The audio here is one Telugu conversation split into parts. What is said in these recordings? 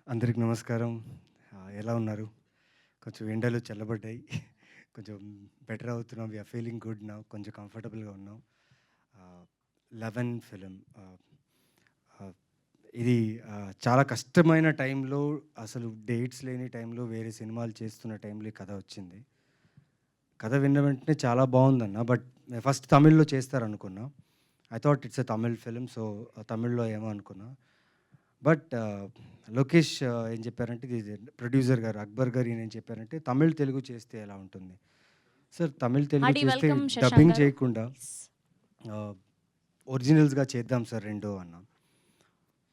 అందరికి నమస్కారం. ఎలా ఉన్నారు? కొంచెం ఎండలు చల్లబడ్డాయి. కొంచెం బెటర్ అవుతున్నాం. We are feeling good now. కొంచెం కంఫర్టబుల్‌గా ఉన్నాం. 'లెవెన్' ఫిల్మ్ ఆహ్, ఇది చాలా కష్టమైన టైంలో అసలు డేట్స్ లేని టైంలో వేరే సినిమాలు చేస్తున్న టైంలో ఈ కథ వచ్చింది. కథ విన్న వెంటనే చాలా బావుందన్న. బట్ ఫస్ట్ తమిళ్‌లో చేస్తారనుకున్నా. I thought it's a Tamil film. So, తమిళ్‌లో ఏమో అనుకున్నా. బట్ లోకేష్ ఏం చెప్పారంటే ఇది ప్రొడ్యూసర్ గారు అక్బర్ గారు ఈయన ఏం చెప్పారంటే, తమిళ్, తెలుగు చేస్తే ఎలా ఉంటుంది? సార్ తమిళ్, తెలుగు హార్డీ చేస్తే వెల్కమ్ శశాంక్ డబ్బింగ్ గారు. చేయకుండా ప్లీజ్. ఆహ్, ఒరిజినల్స్‌గా చేద్దాం సార్ 2 అన్నాం.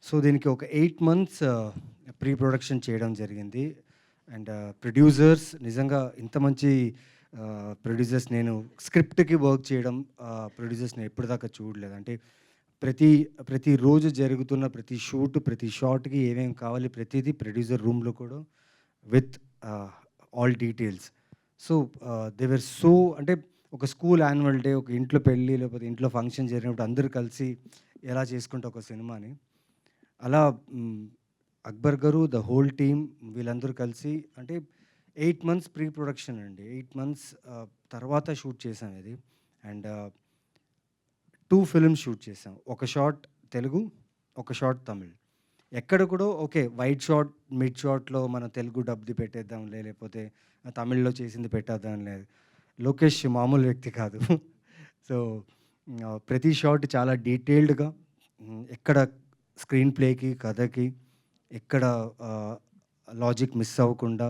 సో, దీనికి ఒక 8 మంత్స్ ప్రీ ప్రొడక్షన్ చేయడం జరిగింది. అండ్ ప్రొడ్యూసర్స్ నిజంగా ఇంత మంచి ప్రొడ్యూసర్స్ నేను స్క్రిప్ట్‌కి వర్క్ చేయడం ప్రొడ్యూసర్స్ నేను ఎప్పటిదాకా చూడలేదు. అంటే ప్రతి ప్రతిరోజు జరుగుతున్న ప్రతి షూట్, ప్రతి షాట్‌కి ఏమేమి కావాలి ప్రతీదీ ప్రొడ్యూసర్ రూమ్‌లో కూడా విత్ ఆహ్, all details. So, they were so అంటే ఒక స్కూల్ యాన్యువల్ డే, ఒక ఇంట్లో పెళ్లి, లేకపోతే ఇంట్లో ఫంక్షన్ జరిగినప్పుడు అందరూ కలిసి ఎలా చేసుకుంటే ఒక సినిమాని అలా హ్మ్. అక్బర్ గారు, ద హోల్ టీమ్ వీళ్ళందరూ కలిసి అంటే 8 మంత్స్ ప్రీ ప్రొడక్షన్ అండి. 8 మంత్స్ తర్వాత షూట్ చేశాం ఇది. అండ్ 2 ఫిల్మ్స్ షూట్ చేశాం. ఒక షాట్ తెలుగు, ఒక షాట్ తమిళ్. ఎక్కడ కూడా ఓకే. వైడ్ షాట్, మిడ్ షాట్‌లో మనం తెలుగు డబ్‌ది పెట్టేద్దాంలే, లేకపోతే తమిళ్‌లో చేసింది పెట్టేద్దాంలే. లోకేష్ మామూలు వ్యక్తి కాదు. సో, ప్రతి షాట్ చాలా డీటెయిల్డ్‌గా ఎక్కడ స్క్రీన్ ప్లేకి, కథకి ఎక్కడ ఆహ్, లాజిక్ మిస్ అవ్వకుండా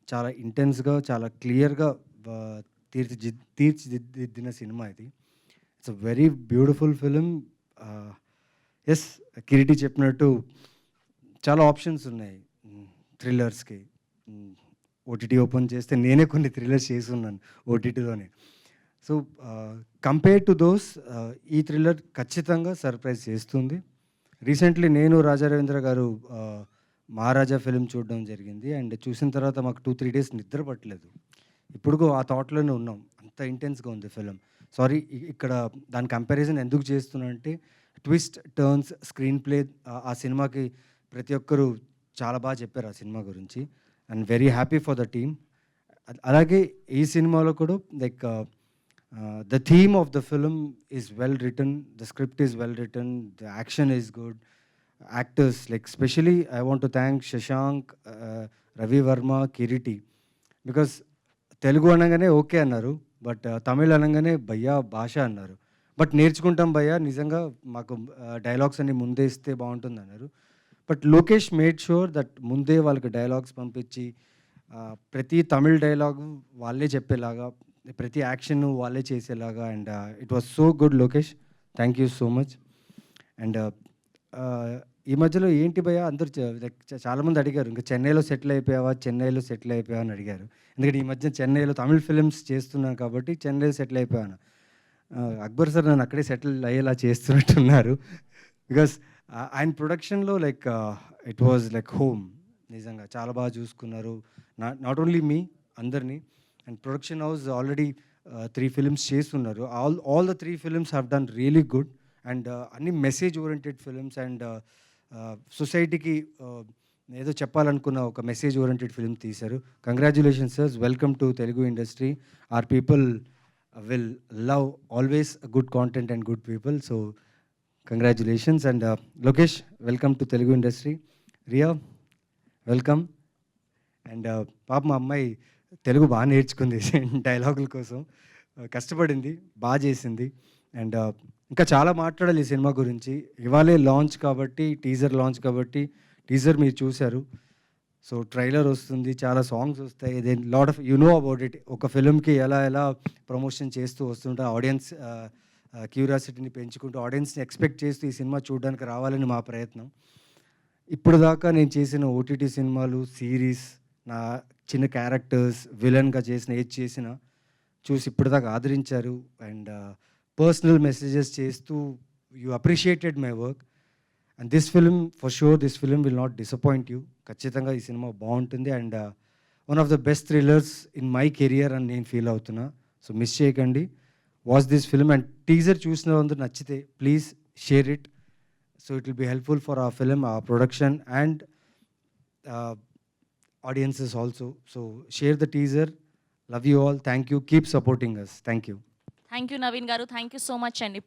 చాలా ఇంటెన్స్‌గా, చాలా క్లియర్‌గా ఆహ్, తీర్చిదిద్దిన సినిమా ఇది. It's a very beautiful film. ఆహ్, యెస్, కిరీటి చెప్పినట్టు చాలా ఆప్షన్స్ ఉన్నాయి. థ్రిల్లర్స్‌కి. ఓటీటీ ఓపెన్ చేస్తే నేనే కొన్ని థ్రిల్లర్స్ చేసున్నాను ఓటీటీలోనే. సో, కంపేర్ టు దోస్ ఈ థ్రిల్లర్ ఖచ్చితంగా సర్ప్రైజ్ చేస్తుంది. రీసెంట్‌లీ నేను, రాజా రవీంద్ర గారు 'మహారాజా' ఫిల్మ్ చూడడం జరిగింది. అండ్ చూసిన తర్వాత మాకు 2, 3 డేస్ నిద్ర పట్టలేదు. ఇప్పుడుకు ఆ థాట్‌లోనే ఉన్నాం. అంత ఇంటెన్స్‌గా ఉంది ఫిల్మ్. సారీ, ఇక్కడ దాని కంపారిజన్ ఎందుకు చేస్తున్నా అంటే ట్విస్ట్, టర్న్స్, స్క్రీన్ ప్లే ఆ సినిమాకి ప్రతి ఒక్కరు చాలా చెప్పారు ఆ సినిమా గురించి. And very happy for the team. అలాగే ఈ సినిమాలో కూడా like the theme of the film is well written. The script is well written. The action is good. Actors like specially I want to thank Shashank, Ravi Varma, Kiriti. Because Telugu అనగానే ఓకే అన్నారు. బట్ తమిళ్ అనంగానే భయ్యా భాష అన్నారు. బట్ నేర్చుకుంటాం భయ్యా నిజంగా మాకు డైలాగ్స్ అన్నీ ముందే ఇస్తే బావుంటుందన్నారు. But Lokesh made sure that ముందే వాళ్ళకి డైలాగ్స్ పంపించి ప్రతి తమిళ్ డైలాగు వాళ్ళే చెప్పేలాగా, ప్రతి యాక్షను వాళ్ళే చేసేలాగా and it was so good Lokesh. Thank you so much. And ఈ మధ్యలో ఏంటి భయ్యా అందరూ లైక్ చాలామంది అడిగారు. "ఇంక చెన్నైలో సెటిల్ అయిపోయావా? చెన్నైలో సెటిల్ అయిపోయావా?" అని అడిగారు. ఎందుకంటే ఈ మధ్య చెన్నైలో తమిళ్ ఫిల్మ్స్ చేస్తున్నాను కాబట్టి చెన్నైలో సెటిల్ అయిపోయాను. అక్బర్ సార్ నన్ను అక్కడే సెటిల్ అయ్యేలా చేస్తున్నట్టున్నారు. బికాస్ ఆయన ప్రొడక్షన్‌లో like it was like home. నిజంగా చాలా చూసుకున్నారు. నాట్ ఓన్లీ మీ అందరిని. And production house already 3 films చేసున్నారు. All the 3 films have done really good. And అన్ని మెసేజ్ ఓరియెంటెడ్ ఫిల్మ్స్ అండ్ సొసైటీకి ఏదో చెప్పాలనుకున్న ఒక మెసేజ్ ఓరియెంటెడ్ ఫిల్మ్ తీశారు. Congratulations sir. Welcome to Telugu industry. Or people will love always good content and good people. So congratulations. And Lokesh, welcome to Telugu industry. Riya, welcome. And పాపం మా అమ్మాయి తెలుగు నేర్చుకుంది డైలాగుల కోసం. కష్టపడింది, చేసింది. అండ్ ఇంకా చాలా మాట్లాడాలి ఈ సినిమా గురించి. ఇవాళే లాంచ్ కాబట్టి, టీజర్ లాంచ్ కాబట్టి, టీజర్ మీరు చూసారు. సో ట్రైలర్ వస్తుంది, చాలా సాంగ్స్ వస్తాయి. Then lot of you know about it. ఒక ఫిల్మ్‌కి ఎలా ఎలా ప్రమోషన్ చేస్తూ వస్తుంటే ఆడియన్స్ క్యూరియాసిటీని పెంచుకుంటూ, ఆడియన్స్‌ని ఎక్స్‌పెక్ట్ చేస్తూ ఈ సినిమా చూడడానికి రావాలని మా ప్రయత్నం. ఇప్పటిదాకా నేను చేసిన ఓటీటీ సినిమాలు, సీరీస్, నా చిన్న క్యారెక్టర్స్, విలన్‌గా చేసిన ఏది చేసినా చూసి ఇప్పటిదాకా ఆదరించారు. అండ్ పర్సనల్ మెసేజెస్ చేస్తూ you appreciated my work. And this film for sure, this film will not disappoint you. ఖచ్చితంగా ఈ సినిమా బావుంటుంది. And one of the best thrillers in my career అని నేను ఫీల్ అవుతున్నా. సో మిస్ చేయకండి. Watch this film. And teaser చూసిన అందరూ నచ్చితే please share it. So it will be helpful for our film, our production, and audiences also. So share the teaser. Love you all. Thank you. Keep supporting us. Thank you. Thank you Naveen గారు, థ్యాంక్ యూ సో మచ్ అండి.